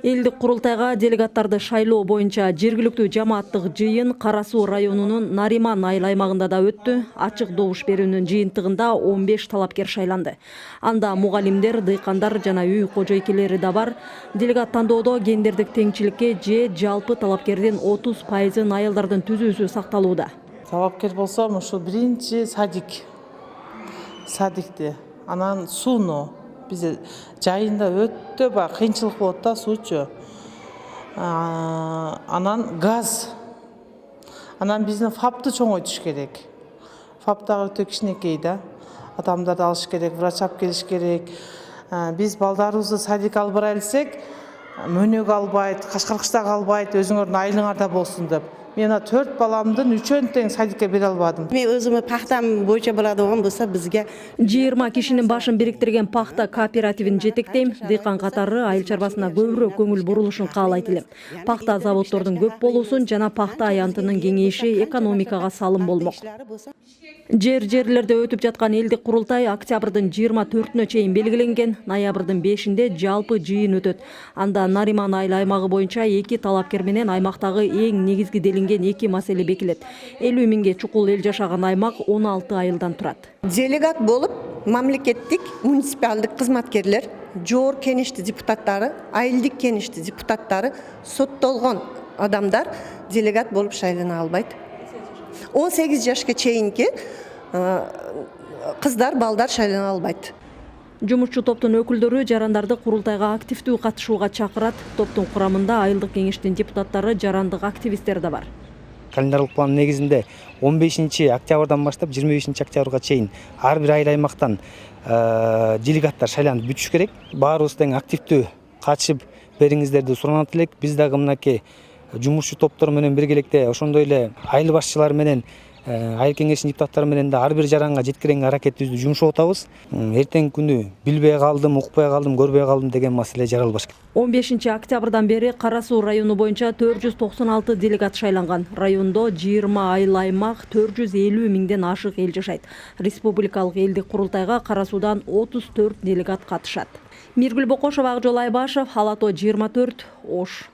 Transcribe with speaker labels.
Speaker 1: Элдик курултайга делегаттарды шайлоо боюнча жергиликтүү жамааттык жыйын Кара Суу районунун Нариман айыл аймагында да өттү. Ачык добуш берүүнүн жыйынтыгында 15 талапкер шайланды. Анда мугалимдер, дыйкандар жана үй кожойкелери да бар. Делегат тандоодо гендердик теңчиликке же жалпы талапкердин 30% айылдардын түзүүсү сакталууда.
Speaker 2: Талапкер болсом ушул биринчи садикти, анан сууну биз жайында өтө кыйынчылык болот да, суучу. Анан газ. Анан биздин ФАПты чоңойтуш керек. ФАП дагы өтө кичинекей да. Адамдарды алыш керек, врач алып келиш керек. Биз балдарыбызды садикке алып бара элсек, Мөнөк албайт, Кашкаркычтагы албайт, өзүңөрдүн айылыңарда болсун деп. Мен 4 баламдын 3-өн тең садикке бере албадым.
Speaker 3: Мен өзүмө пахтам боюнча болот болсо бизге
Speaker 1: 20 кишинин башын бириктирген пахта кооперативин жетектейм. Дыйкан катары айыл чарбасына көбүрөөк көңүл бурулушун каалайт элем. Пахта заводдордун көп болуусун жана пахта аянтынын кеңейиши экономикага салым болмок. Жерлерде өтүп жаткан элдик курултай октябрдын 24-нө чейин белгиленген. Ноябрдын 5-inde жалпы жыйын өтөт. Анда Нариман айыл аймагы боюнча 2 талапкер менен аймактагы эң негизги делинген 2 маселе бекилет. 50 миңге чукул эл жашаган аймак 16 айылдан турат.
Speaker 3: делегат болуп мамлекеттик муниципалдык кызматкерлер, жогорку кеңештин депутаттары, айылдык кеңештин депутаттары, соттолгон адамдар делегат болуп шайлана албайт. 18 жашка чейинки кыздар, балдар шайлана албайт.
Speaker 1: Жумушчу топтун өкүлдөрү жарандарды курултайга активдүү катышууга чакырат. Топтун курамында айылдык кеңештин депутаттары, жарандык активисттер да бар.
Speaker 4: Календарылык план негизинде 15 октябрдан баштап 25 октябрга чейин ар бир айыл аймактан делегаттар шайланып бүтүш керек. Баарыбыз тең активдүү катышып бериңиздерди суранат элек. Биз дагы мынакей жумушчу топтор менен биргеликте ошондой эле айыл башчылары менен айыл кеңешинин депутаттары менен да ар бир жаранга жеткирген аракетибизди жумшап атабыз. Эртеңки күнү билбей калдым, укпай калдым, көрбөй калдым деген маселе жаралбаш керек.
Speaker 1: 15 октябрдан бери Кара Суу району боюнча 496 делегат шайланган. Райондо 20 айыл аймак, 450 миңден ашык эл жашайт. Республикалык элдик курултайга Кара Суудан 34 делегат катышат. Миргүл Бокошова, Акжол Айбашев, Ала Тоо 24, Ош.